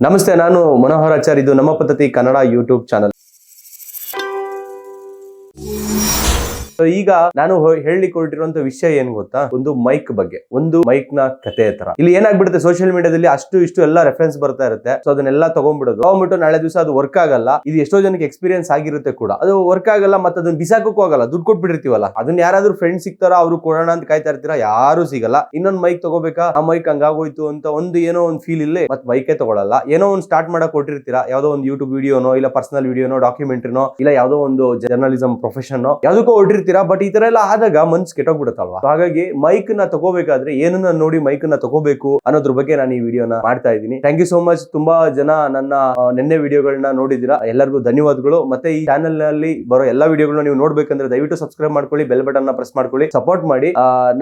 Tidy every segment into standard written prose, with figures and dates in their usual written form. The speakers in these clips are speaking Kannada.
ನಮಸ್ತೆ, ನಾನು ಮನೋಹರ್ ಆಚಾರ್. ಇದು ನಮ್ಮ ಪದ್ಧತಿ ಕನ್ನಡ ಯೂಟ್ಯೂಬ್ ಚಾನಲ್. ಈಗ ನಾನು ಹೇಳಲಿಕ್ಕೆ ಹೊರಟಿರುವಂತ ವಿಷಯ ಏನ್ ಗೊತ್ತಾ, ಒಂದು ಮೈಕ್ ಬಗ್ಗೆ, ಒಂದು ಮೈಕ್ ನ ಕಥೆ ತರ. ಇಲ್ಲಿ ಏನಾಗ್ಬಿಡುತ್ತೆ, ಸೋಷಿಯಲ್ ಮೀಡಿಯಾದಲ್ಲಿ ಅಷ್ಟು ಇಷ್ಟು ಎಲ್ಲ ರೆಫರೆನ್ಸ್ ಬರ್ತಾ ಇರುತ್ತೆ. ಸೊ ಅದನ್ನೆಲ್ಲ ತಗೊಂಡ್ಬಿಟ್ಟು ನಾಳೆ ದಿವಸ ಅದು ವರ್ಕ್ ಆಗಲ್ಲ. ಇದು ಎಷ್ಟೋ ಜನಕ್ಕೆ ಎಕ್ಸ್ಪೀರಿಯನ್ಸ್ ಆಗಿರುತ್ತೆ ಕೂಡ. ಅದು ವರ್ಕ್ ಆಗಲ್ಲ, ಮತ್ತೆ ಅದನ್ನ ಬಿಸಾಕಕ್ಕೂ ಆಗಲ್ಲ. ದುಡ್ಡು ಕೊಟ್ಬಿಟ್ಟಿರ್ತೀವಲ್ಲ, ಅದನ್ನ ಯಾರಾದ್ರೂ ಫ್ರೆಂಡ್ಸ್ ಸಿಗ್ತಾರ, ಅವ್ರು ಕೊಡೋಣ ಅಂತ ಕಾಯ್ತಾ ಇರ್ತೀರಾ, ಯಾರು ಸಿಗಲ್ಲ. ಇನ್ನೊಂದ್ ಮೈಕ್ ತಗೋಬೇಕಾ, ಆ ಮೈಕ್ ಹಂಗಾಗೋಯ್ತು ಅಂತ ಏನೋ ಒಂದು ಫೀಲ್ ಇಲ್ಲೇ ಮತ್ತೆ ಮೈಕೇ ತಗೊಳಲ್ಲ. ಏನೋ ಒಂದು ಸ್ಟಾರ್ಟ್ ಮಾಡಕ್ ಕೊಟ್ಟಿರ್ತೀರಾ, ಯಾವ್ದೋ ಒಂದು ಯೂಟ್ಯೂಬ್ ವಿಡಿಯೋನೋ, ಇಲ್ಲ ಪರ್ಸನಲ್ ವಿಡಿಯೋನೋ, ಡಾಕ್ಯುಮೆಂಟ್ರಿನೋ, ಇಲ್ಲ ಯಾವ್ದೋ ಒಂದು ಜರ್ನಲಿಸಂ ಪ್ರೊಫೆಷನ್ ಯಾವ್ದಕ್ಕೋ ಹೊಟ್ಟಿರ್ತೀರಾ. ಬಟ್ ಈ ತರ ಎಲ್ಲ ಆದಾಗ ಮನ್ಸ್ ಕೆಟ್ಟೋಗ್ಬಿಡುತ್ತಲ್ವಾ. ಹಾಗಾಗಿ ಮೈಕ್ ನ ತಗೋಬೇಕಾದ್ರೆ ಏನನ್ನ ನೋಡಿ ಮೈಕ್ ನ ತಗೋಬೇಕು ಅನ್ನೋದ್ರ ಬಗ್ಗೆ ನಾನು ಈ ವಿಡಿಯೋನ ಮಾಡ್ತಾ ಇದ್ದೀನಿ. Thank you so much. ತುಂಬಾ ಜನ ನನ್ನ ನಿನ್ನೆ ವಿಡಿಯೋಗಳನ್ನ ನೋಡಿದೀರಾ, ಎಲ್ಲರಿಗೂ ಧನ್ಯವಾದಗಳು. ಮತ್ತೆ ಈ ಚಾನೆಲ್ ನಲ್ಲಿ ಬರೋ ಎಲ್ಲಾ ವಿಡಿಯೋಗಳನ್ನ ನೀವು ನೋಡ್ಬೇಕಂದ್ರೆ ದಯವಿಟ್ಟು ಸಬ್ಸ್ಕ್ರೈಬ್ ಮಾಡ್ಕೊಳ್ಳಿ, ಬೆಲ್ ಬಟನ್ ನ ಪ್ರೆಸ್ ಮಾಡ್ಕೊಳ್ಳಿ, ಸಪೋರ್ಟ್ ಮಾಡಿ.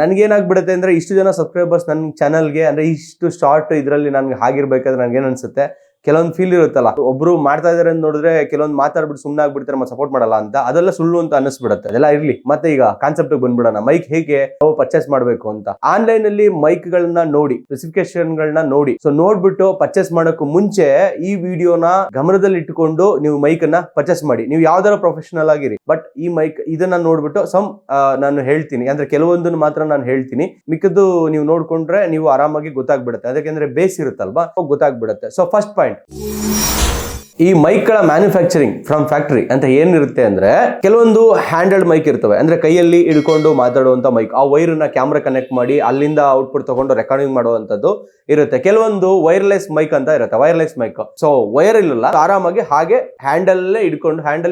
ನನ್ಗೇನಾಗ್ಬಿಡುತ್ತೆ ಅಂದ್ರೆ, ಇಷ್ಟು ಜನ ಸಬ್ಸ್ಕ್ರೈಬರ್ಸ್ ನನ್ನ ಚಾನಲ್ಗೆ ಅಂದ್ರೆ ಇಷ್ಟು ಶಾರ್ಟ್ ಇದ್ರಲ್ಲಿ ನನ್ಗೆ ಆಗಿರ್ಬೇಕಾದ್ರೆ ನನ್ಗೆ ಏನ್ ಅನ್ಸುತ್ತೆ, ಕೆಲವೊಂದು ಫೀಲ್ ಇರುತ್ತಲ್ಲ, ಒಬ್ರು ಮಾಡ್ತಾ ಇದಾರೆ ಅಂತ ನೋಡಿದ್ರೆ ಕೆಲವೊಂದು ಮಾತಾಡ್ಬಿಟ್ಟು ಸುಮ್ಮನೆ ಆಗ್ಬಿಡ್ತಾರೆ, ಮತ್ತೆ ಸಪೋರ್ಟ್ ಮಾಡಲ್ಲ ಅಂತ, ಅದೆಲ್ಲ ಸುಳ್ಳು ಅಂತ ಅನಿಸ್ಬಿಡುತ್ತೆ. ಅದೆಲ್ಲ ಇರ್ಲಿ. ಮತ್ತೆ ಈಗ ಕಾನ್ಸೆಪ್ಟ್ ಬಂದ್ಬಿಡೋಣ, ಮೈಕ್ ಹೇಗೆ ನಾವು ಪರ್ಚೇಸ್ ಮಾಡ್ಬೇಕು ಅಂತ. ಆನ್ಲೈನ್ ಅಲ್ಲಿ ಮೈಕ್ ಗಳನ್ನ ನೋಡಿ, ಸ್ಪೆಸಿಫಿಕೇಶನ್ ಗಳನ್ನ ನೋಡಿ, ಸೊ ನೋಡ್ಬಿಟ್ಟು ಪರ್ಚೇಸ್ ಮಾಡೋಕ್ಕೂ ಮುಂಚೆ ಈ ವಿಡಿಯೋನ ಗಮನದಲ್ಲಿ ಇಟ್ಟುಕೊಂಡು ನೀವು ಮೈಕ್ ಅನ್ನ ಪರ್ಚೇಸ್ ಮಾಡಿ. ನೀವು ಯಾವ್ದಾರ ಪ್ರೊಫೆಷನಲ್ ಆಗಿರಿ, ಬಟ್ ಈ ಮೈಕ್ ಇದನ್ನ ನೋಡ್ಬಿಟ್ಟು ನಾನು ಹೇಳ್ತೀನಿ, ಅಂದ್ರೆ ಕೆಲವೊಂದನ್ನು ಮಾತ್ರ ನಾನು ಹೇಳ್ತೀನಿ, ಮಿಕ್ಕದ್ದು ನೀವು ನೋಡ್ಕೊಂಡ್ರೆ ನೀವು ಆರಾಮಾಗಿ ಗೊತ್ತಾಗ್ಬಿಡುತ್ತೆ. ಅದಕ್ಕೆಂದ್ರೆ ಬೇಸ್ ಇರುತ್ತಲ್ವಾ, ಗೊತ್ತಾಗ್ಬಿಡುತ್ತೆ. ಸೊ ಫಸ್ಟ್ ಪಾಯಿಂಟ್, ಈ ಮೈಕ್ ಗಳ ಮ್ಯಾನುಫ್ಯಾಕ್ಚರಿಂಗ್ ಫ್ರಮ್ ಫ್ಯಾಕ್ಟರಿ ಅಂತ ಏನಿರುತ್ತೆ ಅಂದ್ರೆ, ಕೆಲವೊಂದು ಹ್ಯಾಂಡಲ್ಡ್ ಮೈಕ್ ಇರ್ತವೆ, ಅಂದ್ರೆ ಕೈಯಲ್ಲಿ ಹಿಡ್ಕೊಂಡು ಮಾತಾಡುವಂತ ಮೈಕ್. ಆ ವೈರ್ ನ ಕ್ಯಾಮ್ರಾ ಕನೆಕ್ಟ್ ಮಾಡಿ ಅಲ್ಲಿಂದ ಔಟ್ಪುಟ್ ತಗೊಂಡು ರೆಕಾರ್ಡಿಂಗ್ ಮಾಡುವಂತದ್ದು ಇರುತ್ತೆ. ಕೆಲವೊಂದು ವೈರ್ಲೆಸ್ ಮೈಕ್ ಅಂತ ಇರುತ್ತೆ, ವೈರ್ಲೆಸ್ ಮೈಕ್. ಸೊ ವೈರ್ ಇರಲ್ಲ, ಆರಾಮಾಗಿ ಹಾಗೆ ಹ್ಯಾಂಡಲ್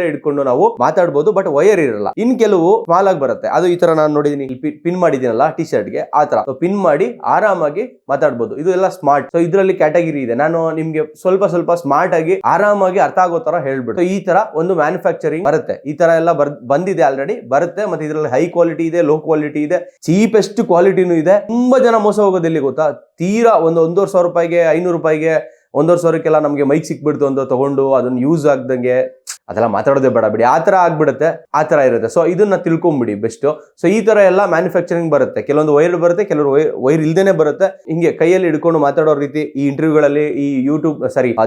ಹಿಡ್ಕೊಂಡು ನಾವು ಮಾತಾಡ್ಬೋದು, ಬಟ್ ವೈರ್ ಇರಲ್ಲ. ಇನ್ ಕೆಲವು ಸ್ಮಾಲ್ ಆಗಿ ಬರುತ್ತೆ, ಅದು ಈ ತರ ನಾನು ನೋಡಿದೀನಿ, ಪಿನ್ ಮಾಡಿದೀನಲ್ಲ ಟಿ ಶರ್ಟ್ ಗೆ, ಆ ತರ ಪಿನ್ ಮಾಡಿ ಆರಾಮಾಗಿ ಮಾತಾಡ್ಬೋದು. ಇದು ಎಲ್ಲ ಸ್ಮಾರ್ಟ್. ಸೊ ಇದರಲ್ಲಿ ಕ್ಯಾಟಗರಿ ಇದೆ, ನಾನು ನಿಮ್ಗೆ ಸ್ವಲ್ಪ ಸ್ಮಾರ್ಟ್ ಆಗಿ ಆರಾಮಾಗಿ ಅರ್ಥ ಆಗೋ ತರ ಹೇಳ್ಬಿಟ್ಟು ಈ ತರ ಒಂದು ಮ್ಯಾನುಫ್ಯಾಕ್ಚರಿಂಗ್ ಬರುತ್ತೆ. ಈ ತರ ಎಲ್ಲ ಬಂದಿದೆ, ಆಲ್ರೆಡಿ ಬರುತ್ತೆ. ಮತ್ತೆ ಇದರಲ್ಲಿ ಹೈ ಕ್ವಾಲಿಟಿ ಇದೆ, ಲೋ ಕ್ವಾಲಿಟಿ ಇದೆ, ಚೀಪೆಸ್ಟ್ ಕ್ವಾಲಿಟಿನೂ ಇದೆ. ತುಂಬಾ ಜನ ಮೋಸ ಹೋಗೋದಿಲ್ಲಿ ಗೊತ್ತಾ, ತೀರಾ ಒಂದು 1,500 ರೂಪಾಯಿಗೆ, 500 ರೂಪಾಯಿಗೆ, 1,500ಕ್ಕೆಲ್ಲ ನಮ್ಗೆ ಮೈಕ್ ಸಿಕ್ಬಿಡ್ತು ಅಂತ ತಗೊಂಡು ಅದನ್ನ ಯೂಸ್ ಆಗ್ದಂಗೆ ಅದೆಲ್ಲ ಮಾತಾಡೋದೇ ಬೇಡ ಬಿಡಿ, ಆ ತರ ಆಗ್ಬಿಡುತ್ತೆ, ಆ ತರ ಇರುತ್ತೆ. ಸೊ ಇದನ್ನ ತಿಳ್ಕೊಂಬಿಡಿ ಬೆಸ್ಟ್. ಸೊ ಈ ತರ ಎಲ್ಲ ಮ್ಯಾನುಫ್ಯಾಕ್ಚರಿಂಗ್ ಬರುತ್ತೆ. ಕೆಲವೊಂದು ವೈರ್ ಬರುತ್ತೆ, ಕೆಲವರು ವೈರ್ ಇಲ್ದೇನೆ ಬರುತ್ತೆ. ಹಿಂಗೆ ಕೈಯಲ್ಲಿ ಹಿಡ್ಕೊಂಡು ಮಾತಾಡೋ ರೀತಿ ಈ ಇಂಟರ್ವ್ಯೂಗಳಲ್ಲಿ, ಈ ಯೂಟ್ಯೂಬ್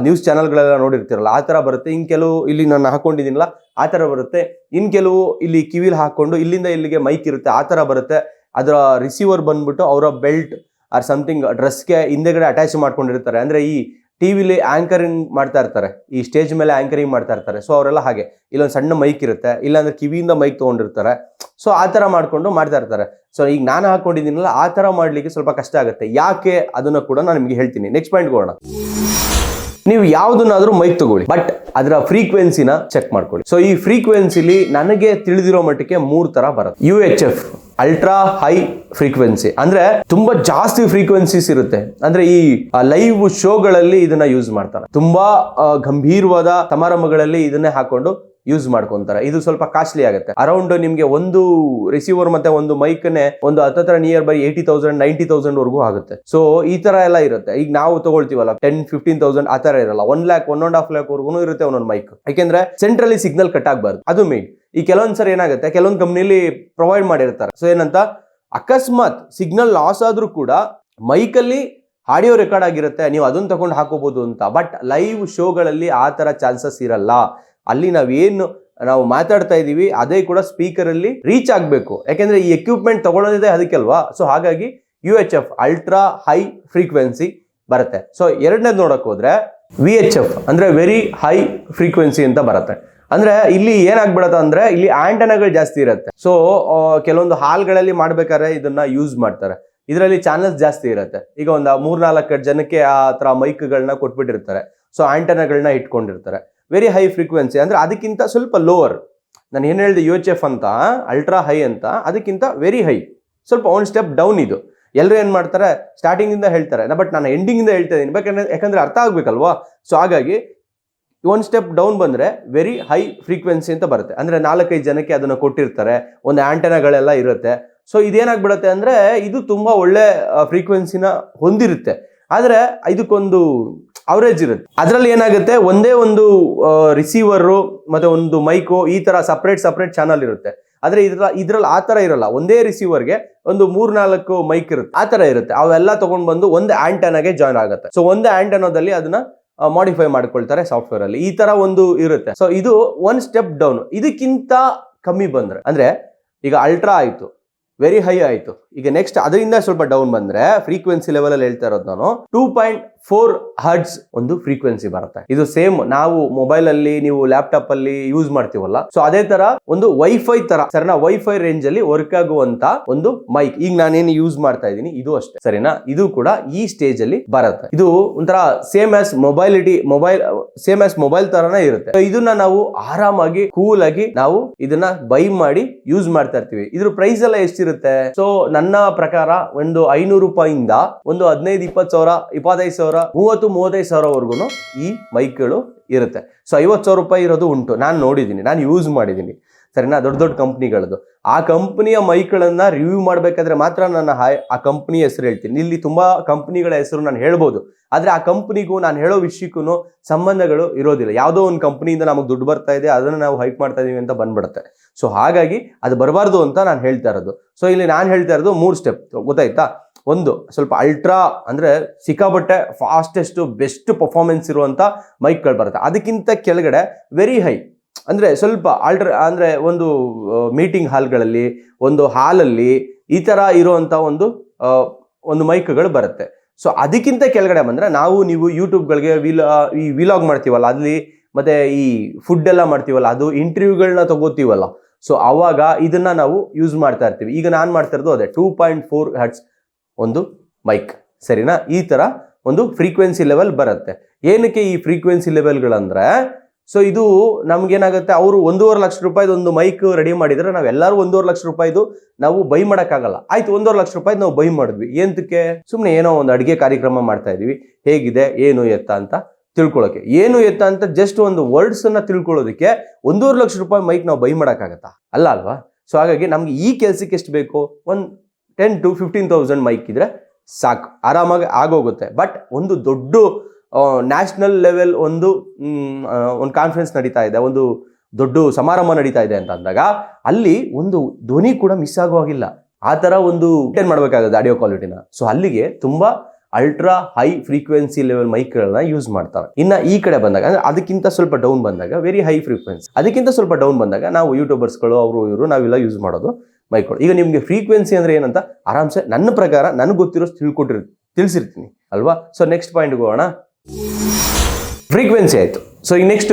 ನ್ಯೂಸ್ ಚಾನಲ್ಗಳೆಲ್ಲ ನೋಡಿರ್ತಿರಲ್ಲ, ಆ ತರ ಬರುತ್ತೆ. ಇನ್ ಕೆಲವು ಇಲ್ಲಿ ನಾನು ಹಾಕೊಂಡಿದ್ದೀನಲ್ಲ, ಆ ತರ ಬರುತ್ತೆ. ಇನ್ ಕೆಲವು ಇಲ್ಲಿ ಕಿವಿಲ್ ಹಾಕೊಂಡು ಇಲ್ಲಿಂದ ಇಲ್ಲಿಗೆ ಮೈಕ್ ಇರುತ್ತೆ, ಆ ತರ ಬರುತ್ತೆ. ಅದರ ರಿಸೀವರ್ ಬಂದ್ಬಿಟ್ಟು ಅವರ ಬೆಲ್ಟ್ ಆರ್ ಸಮಥಿಂಗ್ ಡ್ರೆಸ್ಗೆ ಹಿಂದೆಗಡೆ ಅಟ್ಯಾಚ್ ಮಾಡ್ಕೊಂಡಿರ್ತಾರೆ. ಅಂದ್ರೆ ಈ ಟಿವಿಲಿ ಆಂಕರಿಂಗ್ ಮಾಡ್ತಾ ಇರ್ತಾರೆ, ಈ ಸ್ಟೇಜ್ ಮೇಲೆ ಆಂಕರಿಂಗ್ ಮಾಡ್ತಾ ಇರ್ತಾರೆ. ಸೊ ಅವರೆಲ್ಲ ಹಾಗೆ ಇಲ್ಲೊಂದು ಸಣ್ಣ ಮೈಕ್ ಇರುತ್ತೆ, ಇಲ್ಲಾಂದ್ರೆ ಕಿವಿಯಿಂದ ಮೈಕ್ ತಗೊಂಡಿರ್ತಾರೆ. ಸೊ ಆ ತರ ಮಾಡ್ಕೊಂಡು ಮಾಡ್ತಾ ಇರ್ತಾರೆ. ಸೊ ಈಗ ನಾನು ಹಾಕೊಂಡಿದ್ದೀನಲ್ಲ, ಆ ತರ ಮಾಡ್ಲಿಕ್ಕೆ ಸ್ವಲ್ಪ ಕಷ್ಟ ಆಗುತ್ತೆ. ಯಾಕೆ ಅದನ್ನ ಕೂಡ ನಾನು ನಿಮಗೆ ಹೇಳ್ತೀನಿ. ನೆಕ್ಸ್ಟ್ ಪಾಯಿಂಟ್ ಹೋಗೋಣ. ನೀವು ಯಾವ್ದನ್ನಾದ್ರೂ ಮೈಕ್ ತಗೊಳ್ಳಿ, ಬಟ್ ಅದರ ಫ್ರೀಕ್ವೆನ್ಸಿನ ಚೆಕ್ ಮಾಡ್ಕೊಳ್ಳಿ. ಸೊ ಈ ಫ್ರೀಕ್ವೆನ್ಸಿಲಿ ನನಗೆ ತಿಳಿದಿರೋ ಮಟ್ಟಿಗೆ 3 ತರ ಬರುತ್ತೆ. UHF ಅಲ್ಟ್ರಾ ಹೈ ಫ್ರೀಕ್ವೆನ್ಸಿ, ಅಂದ್ರೆ ತುಂಬಾ ಜಾಸ್ತಿ ಫ್ರೀಕ್ವೆನ್ಸೀಸ್ ಇರುತ್ತೆ. ಅಂದ್ರೆ ಈ ಲೈವ್ ಶೋಗಳಲ್ಲಿ ಇದನ್ನ ಯೂಸ್ ಮಾಡ್ತಾರೆ. ತುಂಬಾ ಗಂಭೀರವಾದ ಸಮಾರಂಭಗಳಲ್ಲಿ ಇದನ್ನೇ ಹಾಕೊಂಡು ಯೂಸ್ ಮಾಡ್ಕೊಂತಾರೆ. ಇದು ಸ್ವಲ್ಪ ಕಾಸ್ಟ್ಲಿ ಆಗುತ್ತೆ. ಅರೌಂಡ್ ನಿಮ್ಗೆ ಒಂದು ರಿಸೀವರ್ ಮತ್ತೆ ಒಂದು ಮೈಕ್ ನೇ ಒಂದು ಹತ್ತತ್ರ ನಿಯರ್ ಬೈ 80,000 90,000 ವರೆಗೂ ಆಗುತ್ತೆ. ಸೊ ಈ ತರ ಎಲ್ಲ ಇರುತ್ತೆ. ಈಗ ನಾವು ತಗೊಳ್ತೀವಲ್ಲ 10-15,000 ಆ ತರ ಇರಲ್ಲ. 1 lakh 1.5 lakh ವರೆಗೂ ಇರುತ್ತೆ ಒಂದೊಂದು ಮೈಕ್. ಯಾಕೆಂದ್ರೆ ಸೆಂಟ್ರಲಿ ಸಿಗ್ನಲ್ ಕಟ್ ಆಗಬಾರ್ದು, ಅದು ಮೇನ್. ಈ ಕೆಲವೊಂದ್ಸರಿ ಏನಾಗುತ್ತೆ, ಕೆಲವೊಂದು ಕಂಪ್ನಿಲಿ ಪ್ರೊವೈಡ್ ಮಾಡಿರ್ತಾರೆ. ಸೊ ಏನಂತ, ಅಕಸ್ಮಾತ್ ಸಿಗ್ನಲ್ ಲಾಸ್ ಆದ್ರೂ ಕೂಡ ಮೈಕಲ್ಲಿ ಆಡಿಯೋ ರೆಕಾರ್ಡ್ ಆಗಿರುತ್ತೆ, ನೀವು ಅದನ್ನ ತಗೊಂಡು ಹಾಕೋಬಹುದು ಅಂತ. ಬಟ್ ಲೈವ್ ಶೋಗಳಲ್ಲಿ ಆ ತರ ಚಾನ್ಸಸ್ ಇರಲ್ಲ. ಅಲ್ಲಿ ನಾವು ಮಾತಾಡ್ತಾ ಇದೀವಿ, ಅದೇ ಕೂಡ ಸ್ಪೀಕರ್ ಅಲ್ಲಿ ರೀಚ್ ಆಗ್ಬೇಕು. ಯಾಕೆಂದ್ರೆ ಈ ಎಕ್ವಿಪ್ಮೆಂಟ್ ತಗೊಳ್ಳೋದಿದೆ ಅದಕ್ಕೆ ಅಲ್ವಾ. ಸೊ ಹಾಗಾಗಿ UHF ಅಲ್ಟ್ರಾ ಹೈ ಫ್ರೀಕ್ವೆನ್ಸಿ ಬರುತ್ತೆ. ಸೊ ಎರಡನೇದು ನೋಡಕ್ ಹೋದ್ರೆ VHF ಅಂದ್ರೆ ವೆರಿ ಹೈ ಫ್ರೀಕ್ವೆನ್ಸಿ ಅಂತ ಬರುತ್ತೆ. ಅಂದ್ರೆ ಇಲ್ಲಿ ಏನಾಗ್ಬಿಡತ್ತೆ ಅಂದ್ರೆ, ಇಲ್ಲಿ ಆಂಟೆನಾಗಳು ಜಾಸ್ತಿ ಇರುತ್ತೆ. ಸೊ ಕೆಲವೊಂದು ಹಾಲ್ಗಳಲ್ಲಿ ಮಾಡ್ಬೇಕಾದ್ರೆ ಇದನ್ನ ಯೂಸ್ ಮಾಡ್ತಾರೆ. ಇದರಲ್ಲಿ ಚಾನಲ್ಸ್ ಜಾಸ್ತಿ ಇರುತ್ತೆ. ಈಗ ಒಂದು 3-4 ಜನಕ್ಕೆ ಆ ತರ ಮೈಕ್ಗಳನ್ನ ಕೊಟ್ಬಿಟ್ಟಿರ್ತಾರೆ. ಸೊ ಆಂಟೆನಾಗಳನ್ನ ಇಟ್ಕೊಂಡಿರ್ತಾರೆ. ವೆರಿ ಹೈ ಫ್ರೀಕ್ವೆನ್ಸಿ ಅಂದ್ರೆ ಅದಕ್ಕಿಂತ ಸ್ವಲ್ಪ ಲೋವರ್. ನಾನು ಏನ್ ಹೇಳಿದೆ, UHF ಅಂತ ಅಲ್ಟ್ರಾ ಹೈ ಅಂತ, ಅದಕ್ಕಿಂತ ವೆರಿ ಹೈ, ಸ್ವಲ್ಪ 1 ಸ್ಟೆಪ್ ಡೌನ್. ಇದು ಎಲ್ಲರೂ ಏನ್ ಮಾಡ್ತಾರೆ, ಸ್ಟಾರ್ಟಿಂಗ್ ಇಂದ ಹೇಳ್ತಾರೆ, ಬಟ್ ನಾನು ಎಂಡಿಂಗ್ ಇಂದ ಹೇಳ್ತಾ ಇದೀನಿ, ಯಾಕಂದ್ರೆ ಅರ್ಥ ಆಗ್ಬೇಕಲ್ವಾ. ಸೊ ಹಾಗಾಗಿ 1 ಸ್ಟೆಪ್ ಡೌನ್ ಬಂದ್ರೆ ವೆರಿ ಹೈ ಫ್ರೀಕ್ವೆನ್ಸಿ ಅಂತ ಬರುತ್ತೆ. ಅಂದ್ರೆ 4-5 ಜನಕ್ಕೆ ಅದನ್ನ ಕೊಟ್ಟಿರ್ತಾರೆ, ಒಂದು ಆಂಟೆನಾಗಳೆಲ್ಲ ಇರುತ್ತೆ. ಸೊ ಇದೇನಾಗ್ಬಿಡತ್ತೆ ಅಂದ್ರೆ, ಇದು ತುಂಬಾ ಒಳ್ಳೆ ಫ್ರೀಕ್ವೆನ್ಸಿನ ಹೊಂದಿರುತ್ತೆ. ಆದ್ರೆ ಇದಕ್ಕೊಂದು ಅವರೇಜ್ ಇರುತ್ತೆ. ಅದರಲ್ಲಿ ಏನಾಗುತ್ತೆ, ಒಂದೇ ಒಂದು ರಿಸೀವರ್ ಮತ್ತೆ ಒಂದು ಮೈಕು, ಈ ತರ ಸಪ್ರೇಟ್ ಚಾನಲ್ ಇರುತ್ತೆ. ಆದ್ರೆ ಇದ್ರಲ್ಲಿ ಆ ತರ ಇರಲ್ಲ. ಒಂದೇ ರಿಸೀವರ್ಗೆ ಒಂದು 3-4 ಮೈಕ್ ಇರುತ್ತೆ, ಆ ತರ ಇರುತ್ತೆ. ಅವೆಲ್ಲ ತಗೊಂಡ್ ಬಂದು ಒಂದು ಆಂಟೆನಾಗೆ ಜಾಯ್ನ್ ಆಗುತ್ತೆ. ಸೊ ಒಂದು ಆಂಟೆನಾದಲ್ಲಿ ಅದನ್ನ ಮಾಡಿಫೈ ಮಾಡ್ಕೊಳ್ತಾರೆ ಸಾಫ್ಟ್ವೇರ್ ಅಲ್ಲಿ. ಈ ತರ ಒಂದು ಇರುತ್ತೆ. ಸೊ ಇದು ಒನ್ ಸ್ಟೆಪ್ ಡೌನ್. ಇದಕ್ಕಿಂತ ಕಮ್ಮಿ ಬಂದ್ರೆ ಅಂದ್ರೆ ಈಗ ಅಲ್ಟ್ರಾ ಆಯ್ತು, ವೆರಿ ಹೈ ಆಯ್ತು, ಈಗ ನೆಕ್ಸ್ಟ್ ಅದರಿಂದ ಸ್ವಲ್ಪ ಡೌನ್ ಬಂದ್ರೆ ಫ್ರೀಕ್ವೆನ್ಸಿ ಲೆವೆಲ್ ಅಲ್ಲಿ ಹೇಳ್ತಾ ಇರೋದು ನಾನು 2.4 ಹರ್ಟ್ಸ್ ಒಂದು ಫ್ರೀಕ್ವೆನ್ಸಿ ಬರುತ್ತೆ. ಇದು ಸೇಮ್ ನಾವು ಮೊಬೈಲ್ ಅಲ್ಲಿ ನೀವು ಲ್ಯಾಪ್ಟಾಪ್ ಅಲ್ಲಿ ಯೂಸ್ ಮಾಡ್ತೀವಲ್ಲ, ಸೊ ಅದೇ ತರ ಒಂದು ವೈಫೈ ತರ ಸರಿನಾ, ವೈಫೈ ರೇಂಜ್ ಅಲ್ಲಿ ವರ್ಕ್ ಆಗುವಂತ ಒಂದು ಮೈಕ್ ಈಗ ನಾನೇನು ಯೂಸ್ ಮಾಡ್ತಾ ಇದ್ದೀನಿ ಇದು ಅಷ್ಟೇ ಸರಿನಾ. ಇದು ಕೂಡ ಈ ಸ್ಟೇಜ್ ಅಲ್ಲಿ ಬರುತ್ತೆ. ಇದು ಒಂಥರ ಸೇಮ್ ಆಸ್ ಮೊಬೈಲ್ ತರನೇ ಇರುತ್ತೆ. ಇದನ್ನ ನಾವು ಆರಾಮಾಗಿ ಕೂಲ್ ಆಗಿ ನಾವು ಇದನ್ನ ಬೈ ಮಾಡಿ ಯೂಸ್ ಮಾಡ್ತಾ ಇರ್ತೀವಿ. ಇದ್ರ ಪ್ರೈಸ್ ಎಲ್ಲ ಎಷ್ಟಿರುತ್ತೆ? ಸೊ ನನ್ನ ಪ್ರಕಾರ ಒಂದು 500 ರೂಪಾಯಿಂದ ಒಂದು 15-20 ಸಾವಿರ, 25 ಸಾವಿರ, 30-35 ಸಾವಿರವರೆಗೂ ಈ ಮೈಕ್ಗಳು ಇರುತ್ತೆ. ಸೊ 50 ಸಾವಿರ ರೂಪಾಯಿ ಇರೋದು ಉಂಟು. ನಾನು ನೋಡಿದ್ದೀನಿ, ನಾನು ಯೂಸ್ ಮಾಡಿದ್ದೀನಿ ಸರಿನಾ, ದೊಡ್ಡ ದೊಡ್ಡ ಕಂಪ್ನಿಗಳದ್ದು. ಆ ಕಂಪನಿಯ ಮೈಕ್ಗಳನ್ನ ರಿವ್ಯೂ ಮಾಡಬೇಕಾದ್ರೆ ಮಾತ್ರ ನಾನು ಆ ಕಂಪನಿಯ ಹೆಸರು ಹೇಳ್ತೀನಿ. ಇಲ್ಲಿ ತುಂಬಾ ಕಂಪನಿಗಳ ಹೆಸರು ನಾನು ಹೇಳ್ಬೋದು, ಆದ್ರೆ ಆ ಕಂಪನಿಗೂ ನಾನು ಹೇಳೋ ವಿಷಯಕ್ಕೂ ಸಂಬಂಧಗಳು ಇರೋದಿಲ್ಲ. ಯಾವುದೋ ಒಂದು ಕಂಪನಿಯಿಂದ ನಮಗೆ ದುಡ್ಡು ಬರ್ತಾ ಇದೆ, ಅದನ್ನ ನಾವು ಹೈಕ್ ಮಾಡ್ತಾ ಇದೀವಿ ಅಂತ ಬಂದ್ಬಿಡುತ್ತೆ. ಸೊ ಹಾಗಾಗಿ ಅದು ಬರಬಾರ್ದು ಅಂತ ನಾನು ಹೇಳ್ತಾ ಇರೋದು. ಸೊ ಇಲ್ಲಿ ನಾನು ಹೇಳ್ತಾ ಇರೋದು 3 ಸ್ಟೆಪ್, ಗೊತ್ತಾಯ್ತಾ? ಒಂದು ಸ್ವಲ್ಪ ಅಲ್ಟ್ರಾ ಅಂದ್ರೆ ಸಿಕ್ಕಾಪಟ್ಟೆ ಫಾಸ್ಟೆಸ್ಟ್ ಬೆಸ್ಟ್ ಪರ್ಫಾರ್ಮೆನ್ಸ್ ಇರುವಂತ ಮೈಕ್ಗಳು ಬರುತ್ತೆ. ಅದಕ್ಕಿಂತ ಕೆಳಗಡೆ ವೆರಿ ಹೈ ಅಂದ್ರೆ ಸ್ವಲ್ಪ ಅಂದ್ರೆ ಒಂದು ಮೀಟಿಂಗ್ ಹಾಲ್ಗಳಲ್ಲಿ, ಒಂದು ಹಾಲಲ್ಲಿ ಈ ತರ ಇರುವಂತ ಒಂದು ಮೈಕ್ಗಳು ಬರುತ್ತೆ. ಸೊ ಅದಕ್ಕಿಂತ ಕೆಳಗಡೆ ಬಂದ್ರೆ ನೀವು ಯೂಟ್ಯೂಬ್ಗಳಿಗೆ ಈ ವಿಲಾಗ್ ಮಾಡ್ತೀವಲ್ಲ, ಅಲ್ಲಿ ಮತ್ತೆ ಈ ಫುಡ್ ಎಲ್ಲ ಮಾಡ್ತೀವಲ್ಲ, ಅದು ಇಂಟರ್ವ್ಯೂಗಳನ್ನ ತಗೋತೀವಲ್ಲ, ಸೊ ಅವಾಗ ಇದನ್ನ ನಾವು ಯೂಸ್ ಮಾಡ್ತಾ ಇರ್ತೀವಿ. ಈಗ ನಾನು ಮಾಡ್ತಾ ಇರೋದು ಅದೇ 2.4 ಹರ್ಟ್ಸ್ ಒಂದು ಮೈಕ್ ಸರಿನಾ. ಈ ತರ ಒಂದು ಫ್ರೀಕ್ವೆನ್ಸಿ ಲೆವೆಲ್ ಬರುತ್ತೆ. ಏನಕ್ಕೆ ಈ ಫ್ರೀಕ್ವೆನ್ಸಿ ಲೆವೆಲ್ಗಳಂದ್ರೆ, ಸೊ ಇದು ನಮ್ಗೇನಾಗುತ್ತೆ, ಅವರು 1.5 ಲಕ್ಷ ರೂಪಾಯಿದು ಒಂದು ಮೈಕ್ ರೆಡಿ ಮಾಡಿದ್ರೆ ನಾವೆಲ್ಲರೂ 1.5 ಲಕ್ಷ ರೂಪಾಯಿದು ನಾವು ಬೈ ಮಾಡೋಕ್ಕಾಗಲ್ಲ. ಆಯ್ತು, 1.5 ಲಕ್ಷ ರೂಪಾಯಿ ನಾವು ಬೈ ಮಾಡಿದ್ವಿ, ಎಂತಕ್ಕೆ? ಸುಮ್ಮನೆ ಏನೋ ಒಂದು ಅಡಿಗೆ ಕಾರ್ಯಕ್ರಮ ಮಾಡ್ತಾ ಇದೀವಿ, ಹೇಗಿದೆ ಏನು ಎತ್ತ ಅಂತ ತಿಳ್ಕೊಳ್ಳೋಕೆ. ಏನು ಎತ್ತ ಅಂತ ಜಸ್ಟ್ ಒಂದು ವರ್ಡ್ಸ್ ಅನ್ನ ತಿಳ್ಕೊಳ್ಳೋದಕ್ಕೆ 1.5 ಲಕ್ಷ ರೂಪಾಯಿ ಮೈಕ್ ನಾವು ಬೈ ಮಾಡೋಕ್ಕಾಗತ್ತಾ? ಅಲ್ವಾ? ಸೊ ಹಾಗಾಗಿ ನಮ್ಗೆ ಈ ಕೆಲ್ಸಕ್ಕೆ ಎಷ್ಟು ಬೇಕು, ಒಂದು 10,000 to 15,000 ಮೈಕ್ ಇದ್ರೆ ಸಾಕು, ಆರಾಮಾಗಿ ಆಗೋಗುತ್ತೆ. ಬಟ್ ಒಂದು ದೊಡ್ಡ ನ್ಯಾಷನಲ್ ಲೆವೆಲ್ ಒಂದು ಕಾನ್ಫರೆನ್ಸ್ ನಡೀತಾ ಇದೆ, ಒಂದು ದೊಡ್ಡ ಸಮಾರಂಭ ನಡೀತಾ ಇದೆ ಅಂತ ಅಂದಾಗ ಅಲ್ಲಿ ಒಂದು ಧ್ವನಿ ಕೂಡ ಮಿಸ್ ಆಗೋ ಹಾಗಿಲ್ಲ, ಆ ತರ ಒಂದು ಮೇಂಟೈನ್ ಮಾಡಬೇಕಾಗುತ್ತೆ ಆಡಿಯೋ ಕ್ವಾಲಿಟಿನ. ಸೊ ಅಲ್ಲಿಗೆ ತುಂಬಾ ಅಲ್ಟ್ರಾ ಹೈ ಫ್ರೀಕ್ವೆನ್ಸಿ ಲೆವೆಲ್ ಮೈಕ್ಗಳನ್ನ ಯೂಸ್ ಮಾಡ್ತಾರೆ. ಇನ್ನ ಈ ಕಡೆ ಬಂದಾಗ ಅಂದ್ರೆ ಅದಕ್ಕಿಂತ ಸ್ವಲ್ಪ ಡೌನ್ ಬಂದಾಗ ವೆರಿ ಹೈ ಫ್ರೀಕ್ವೆನ್ಸಿ, ಅದಕ್ಕಿಂತ ಸ್ವಲ್ಪ ಡೌನ್ ಬಂದಾಗ ನಾವು ಯೂಟ್ಯೂಬರ್ಸ್ಗಳು ಅವರು ಇವರು ನಾವೆಲ್ಲ ಯೂಸ್ ಮಾಡೋದು ಮೈಕ್ಗಳು. ಈಗ ನಿಮ್ಗೆ ಫ್ರೀಕ್ವೆನ್ಸಿ ಅಂದ್ರೆ ಏನಂತ ಆರಾಮ್ಸೆ ನನ್ನ ಪ್ರಕಾರ ನನಗೆ ಗೊತ್ತಿರೋ ತಿಳಿಸಿರ್ತೀನಿ ಅಲ್ವಾ. ಸೊ ನೆಕ್ಸ್ಟ್ ಪಾಯಿಂಟ್ ಹೋಗೋಣ. ಫ್ರೀಕ್ವೆನ್ಸಿ ಆಯ್ತು. ಸೊ ಈಗ ನೆಕ್ಸ್ಟ್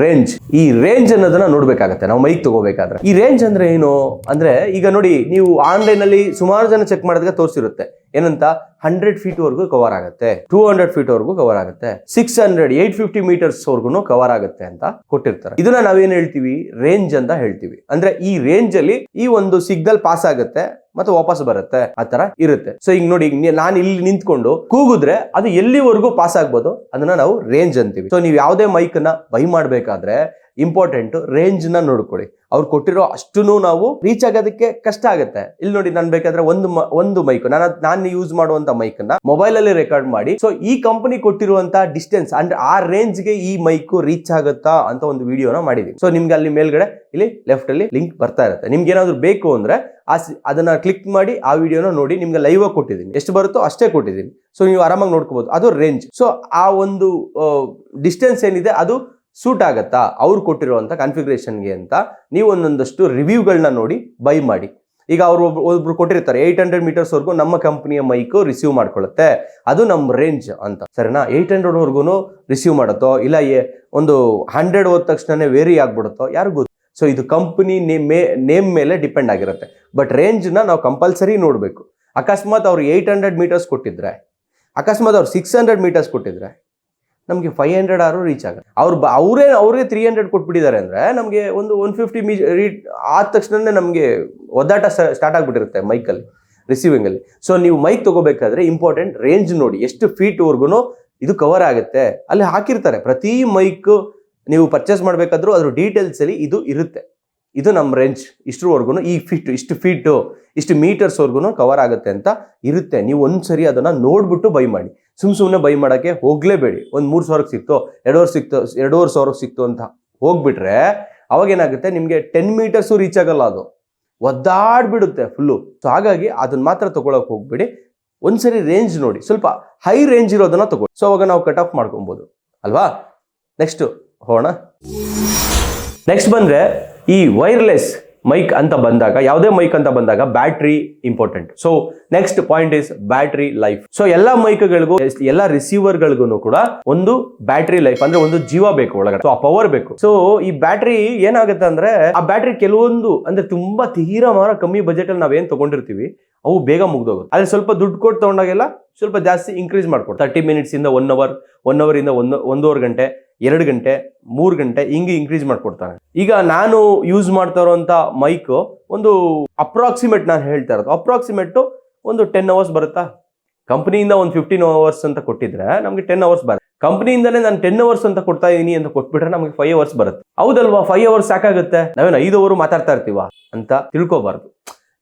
ರೇಂಜ್. ಈ ರೇಂಜ್ ಅನ್ನೋದನ್ನ ನೋಡ್ಬೇಕಾಗತ್ತೆ ನಾವು ಮೈಕ್ ತಗೋಬೇಕಾದ್ರೆ. ಈ ರೇಂಜ್ ಅಂದ್ರೆ ಏನು ಅಂದ್ರೆ, ಈಗ ನೋಡಿ ನೀವು ಆನ್ಲೈನ್ ಅಲ್ಲಿ ಸುಮಾರು ಜನ ಚೆಕ್ ಮಾಡಿದಾಗ ತೋರಿಸಿರುತ್ತೆ ಏನಂತ, 100 ಫೀಟ್ ವರೆಗೂ ಕವರ್ ಆಗುತ್ತೆ, 200 ಫೀಟ್ ವರೆಗೂ ಕವರ್ ಆಗುತ್ತೆ, 600 850 ಮೀಟರ್ಸ್ ವರೆಗೂ ಕವರ್ ಆಗುತ್ತೆ ಅಂತ ಕೊಟ್ಟಿರ್ತಾರೆ. ಇದನ್ನ ನಾವೇನ್ ಹೇಳ್ತೀವಿ, ರೇಂಜ್ ಅಂತ ಹೇಳ್ತೀವಿ. ಅಂದ್ರೆ ಈ ರೇಂಜ್ ಅಲ್ಲಿ ಈ ಒಂದು ಸಿಗ್ನಲ್ ಪಾಸ್ ಆಗುತ್ತೆ ಮತ್ತೆ ವಾಪಸ್ ಬರುತ್ತೆ, ಆ ತರ ಇರುತ್ತೆ. ಸೊ ಈಗ ನೋಡಿ, ನಾನು ಇಲ್ಲಿ ನಿಂತ್ಕೊಂಡು ಕೂಗಿದ್ರೆ ಅದು ಎಲ್ಲಿವರೆಗೂ ಪಾಸ್ ಆಗ್ಬೋದು ಅದನ್ನ ನಾವು ರೇಂಜ್ ಅಂತೀವಿ. ಸೊ ನೀವು ಯಾವುದೇ ಮೈಕ್ ನ ಬೈ ಮಾಡ್ಬೇಕಾದ್ರೆ ಇಂಪಾರ್ಟೆಂಟ್ ರೇಂಜ್ ನ ನೋಡ್ಕೊಳ್ಳಿ. ಅವ್ರು ಕೊಟ್ಟಿರೋ ಅಷ್ಟನ್ನು ನಾವು ರೀಚ್ ಆಗೋದಕ್ಕೆ ಕಷ್ಟ ಆಗುತ್ತೆ. ಇಲ್ಲಿ ನೋಡಿ, ನಾನು ಬೇಕಾದ್ರೆ ಒಂದು ಮೈಕ್ ನಾನು ಯೂಸ್ ಮಾಡುವಂತ ಮೈಕ್ ನ ಮೊಬೈಲ್ ಅಲ್ಲಿ ರೆಕಾರ್ಡ್ ಮಾಡಿ, ಸೊ ಈ ಕಂಪನಿ ಕೊಟ್ಟಿರುವಂತ ಡಿಸ್ಟೆನ್ಸ್ ಅಂದ್ರೆ ಆ ರೇಂಜ್ ಗೆ ಈ ಮೈಕ್ ರೀಚ್ ಆಗುತ್ತಾ ಅಂತ ಒಂದು ವಿಡಿಯೋನ ಮಾಡಿದೀವಿ. ಸೊ ನಿಮ್ಗೆ ಅಲ್ಲಿ ಮೇಲ್ಗಡೆ ಇಲ್ಲಿ ಲೆಫ್ಟ್ ಅಲ್ಲಿ ಲಿಂಕ್ ಬರ್ತಾ ಇರುತ್ತೆ. ನಿಮ್ಗೆ ಏನಾದ್ರು ಬೇಕು ಅಂದ್ರೆ ಅದನ್ನ ಕ್ಲಿಕ್ ಮಾಡಿ ಆ ವಿಡಿಯೋನ ನೋಡಿ. ನಿಮ್ಗೆ ಲೈವ್ ಆಗಿ ಕೊಟ್ಟಿದ್ದೀನಿ, ಎಷ್ಟು ಬರುತ್ತೋ ಅಷ್ಟೇ ಕೊಟ್ಟಿದ್ದೀನಿ. ಸೊ ನೀವು ಆರಾಮಾಗಿ ನೋಡ್ಕೋಬಹುದು, ಅದು ರೇಂಜ್. ಸೊ ಆ ಒಂದು ಡಿಸ್ಟೆನ್ಸ್ ಏನಿದೆ ಅದು ಸೂಟ್ ಆಗತ್ತಾ ಅವ್ರು ಕೊಟ್ಟಿರುವಂತ ಕಾನ್ಫಿಗರೇಷನ್ಗೆ ಅಂತ ನೀವು ಒಂದೊಂದಷ್ಟು ರಿವ್ಯೂಗಳನ್ನ ನೋಡಿ ಬೈ ಮಾಡಿ. ಈಗ ಒಬ್ರು ಕೊಟ್ಟಿರ್ತಾರೆ 800 ಮೀಟರ್ಸ್ ವರೆಗೂ ನಮ್ಮ ಕಂಪನಿಯ ಮೈಕ್ ರಿಸೀವ್ ಮಾಡ್ಕೊಳ್ಳುತ್ತೆ, ಅದು ನಮ್ಮ ರೇಂಜ್ ಅಂತ ಸರಿನಾ. 800 ವರ್ಗು ರಿಸೀವ್ ಮಾಡುತ್ತೋ ಇಲ್ಲ ಒಂದು 100 ಹೋದ ತಕ್ಷಣ ವೇರಿ ಆಗ್ಬಿಡುತ್ತೋ ಯಾರಿಗೂ ಗೊತ್ತು. ಸೊ ಇದು ಕಂಪನಿ ನೇಮ್ ಮೇಲೆ ಡಿಪೆಂಡ್ ಆಗಿರುತ್ತೆ. ಬಟ್ ರೇಂಜ್ ನ ನಾವು ಕಂಪಲ್ಸರಿ ನೋಡ್ಬೇಕು. ಅಕಸ್ಮಾತ್ ಅವ್ರು 800 ಮೀಟರ್ಸ್ ಕೊಟ್ಟಿದ್ರೆ, ಅಕಸ್ಮಾತ್ ಅವ್ರು 600 ಮೀಟರ್ಸ್ ಕೊಟ್ಟಿದ್ರೆ ನಮಗೆ 500 ಆದ್ರೂ ರೀಚ್ ಆಗುತ್ತೆ. ಅವ್ರಿಗೆ 300 ಕೊಟ್ಬಿಟ್ಟಿದ್ದಾರೆ ಅಂದ್ರೆ ನಮಗೆ ಒಂದು 150 ಆದ ತಕ್ಷಣ ನಮಗೆ ಒದ್ದಾಟ ಸ್ಟಾರ್ಟ್ ಆಗ್ಬಿಟ್ಟಿರುತ್ತೆ ಮೈಕಲ್ಲಿ, ರಿಸೀವಿಂಗ್ ಅಲ್ಲಿ. ಸೊ ನೀವು ಮೈಕ್ ತಗೋಬೇಕಾದ್ರೆ ಇಂಪಾರ್ಟೆಂಟ್ ರೇಂಜ್ ನೋಡಿ, ಎಷ್ಟು ಫೀಟ್ ವರ್ಗು ಇದು ಕವರ್ ಆಗುತ್ತೆ ಅಲ್ಲಿ ಹಾಕಿರ್ತಾರೆ. ಪ್ರತಿ ಮೈಕ್ ನೀವು ಪರ್ಚೇಸ್ ಮಾಡ್ಬೇಕಾದ್ರೂ ಅದ್ರ ಡೀಟೇಲ್ಸ್ ಅಲ್ಲಿ ಇದು ಇರುತ್ತೆ. ಇದು ನಮ್ಮ ರೇಂಜ್, ಇಷ್ಟರವರೆಗೂ ಇಷ್ಟು ಇಷ್ಟು ಮೀಟರ್ಸ್ ವರ್ಗು ಕವರ್ ಆಗುತ್ತೆ ಅಂತ ಇರುತ್ತೆ. ನೀವು ಒಂದ್ಸರಿ ಅದನ್ನ ನೋಡ್ಬಿಟ್ಟು ಬೈ ಮಾಡಿ. ಸುಮ್ಮನೆ ಬೈ ಮಾಡಕ್ಕೆ ಹೋಗ್ಲೇಬೇಡಿ. ಒಂದು 3,000 ಸಿಕ್ತು, 2,500 ಸಿಕ್ತು ಅಂತ ಹೋಗ್ಬಿಟ್ರೆ ಅವಾಗ ಏನಾಗುತ್ತೆ, ನಿಮ್ಗೆ 10 ಮೀಟರ್ಸ್ ರೀಚ್ ಆಗಲ್ಲ, ಅದು ಒದ್ದಾಡ್ಬಿಡುತ್ತೆ ಫುಲ್ಲು. ಸೊ ಹಾಗಾಗಿ ಅದನ್ನ ಮಾತ್ರ ತಗೊಳಕ್ ಹೋಗ್ಬೇಡಿ. ಒಂದ್ಸರಿ ರೇಂಜ್ ನೋಡಿ, ಸ್ವಲ್ಪ ಹೈ ರೇಂಜ್ ಇರೋದನ್ನ ತಗೊಳ್ಳಿ. ಸೊ ಅವಾಗ ನಾವು ಕಟ್ ಆಫ್ ಮಾಡ್ಕೊಬಹುದು ಅಲ್ವಾ. ನೆಕ್ಸ್ಟ್ ಹೋಗೋಣ. ನೆಕ್ಸ್ಟ್ ಬಂದ್ರೆ ಈ ವೈರ್ಲೆಸ್ ಮೈಕ್ ಅಂತ ಬಂದಾಗ, ಯಾವುದೇ ಮೈಕ್ ಅಂತ ಬಂದಾಗ battery important. So next point is battery life. So ಎಲ್ಲಾ ಮೈಕ್ಗಳಿಗೂ, ಎಲ್ಲಾ ರಿಸೀವರ್ಗಳಿಗೂ ಕೂಡ ಒಂದು ಬ್ಯಾಟ್ರಿ ಲೈಫ್ ಅಂದ್ರೆ ಒಂದು ಜೀವ ಬೇಕು ಒಳಗಡೆ. ಸೊ ಆ ಪವರ್ ಬೇಕು. ಸೊ ಈ ಬ್ಯಾಟ್ರಿ ಏನಾಗುತ್ತೆ ಅಂದ್ರೆ, ಆ ಬ್ಯಾಟ್ರಿ ಕೆಲವೊಂದು ಅಂದ್ರೆ ತುಂಬಾ ತೀರಾ ಕಮ್ಮಿ ಬಜೆಟ್ ಅಲ್ಲಿ ನಾವೇನ್ ತಗೊಂಡಿರ್ತೀವಿ ಅವು ಬೇಗ ಮುಗ್ದೋಗುತ್ತೆ. ಆದ್ರೆ ಸ್ವಲ್ಪ ದುಡ್ಡು ಕೊಟ್ಟು ತಗೊಂಡಾಗೆಲ್ಲ ಸ್ವಲ್ಪ ಜಾಸ್ತಿ ಇನ್ಕ್ರೀಸ್ ಮಾಡ್ಕೊಡ್ತಾರೆ. 30 minutes ಇಂದ 1 hour, 1 hour ಇಂದ 1.5 ಗಂಟೆ, 2 ಗಂಟೆ, 3 ಗಂಟೆ ಹಿಂಗೆ ಇನ್ಕ್ರೀಸ್ ಮಾಡ್ಕೊಡ್ತಾನೆ. ಈಗ ನಾನು ಯೂಸ್ ಮಾಡ್ತಾ ಇರುವಂತ ಮೈಕ್ ಒಂದು ಅಪ್ರಾಕ್ಸಿಮೇಟ್, ನಾನು ಹೇಳ್ತಾ ಇರೋದು ಅಪ್ರಾಕ್ಸಿಮೇಟ್ ಒಂದು 10 hours ಬರುತ್ತಾ. ಕಂಪನಿಯಿಂದ ಒಂದು 15 hours ಅಂತ ಕೊಟ್ಟಿದ್ರೆ ನಮ್ಗೆ 10 hours ಬರುತ್ತೆ. ಕಂಪನಿಯಿಂದಾನೇ ನಾನು 10 hours ಅಂತ ಕೊಡ್ತಾ ಇದೀನಿ ಅಂತ ಕೊಟ್ಬಿಟ್ರೆ ನಮಗೆ 5 hours ಬರುತ್ತೆ. ಹೌದಲ್ವಾ? 5 hours ಸಾಕಾಗುತ್ತೆ. ನಾವೇನು 5 hour ಮಾತಾಡ್ತಾ ಇರ್ತೀವ ಅಂತ ತಿಳ್ಕೊಬಾರ್ದು.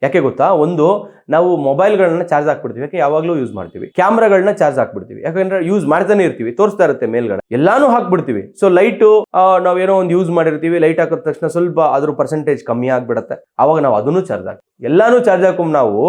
ಯಾಕೆ ಗೊತ್ತಾ, ಒಂದು ನಾವು ಮೊಬೈಲ್ಗಳನ್ನ ಚಾರ್ಜ್ ಹಾಕ್ಬಿಡ್ತೀವಿ, ಯಾಕೆ ಯಾವಾಗಲೂ ಯೂಸ್ ಮಾಡ್ತೀವಿ. ಕ್ಯಾಮ್ರಾಗಳನ್ನ ಚಾರ್ಜ್ ಹಾಕ್ಬಿಡ್ತೀವಿ, ಯಾಕಂದ್ರೆ ಯೂಸ್ ಮಾಡ್ತಾನೆ ಇರ್ತೀವಿ, ತೋರಿಸ್ತಾ ಇರುತ್ತೆ ಮೇಲ್ಗಡೆ, ಎಲ್ಲಾನು ಹಾಕ್ಬಿಡ್ತೀವಿ. ಸೊ ಲೈಟು ನಾವೇನೋ ಒಂದು ಯೂಸ್ ಮಾಡಿರ್ತೀವಿ, ಲೈಟ್ ಹಾಕಿದ ತಕ್ಷಣ ಸ್ವಲ್ಪ ಅದ್ರ ಪರ್ಸೆಂಟೇಜ್ ಕಮ್ಮಿ ಆಗ್ಬಿಡುತ್ತೆ, ಅವಾಗ ನಾವು ಅದನ್ನು ಚಾರ್ಜ್ ಹಾಕ್ತೀವಿ. ಎಲ್ಲಾನು ಚಾರ್ಜ್ ಹಾಕೊಂಡ್ ನಾವು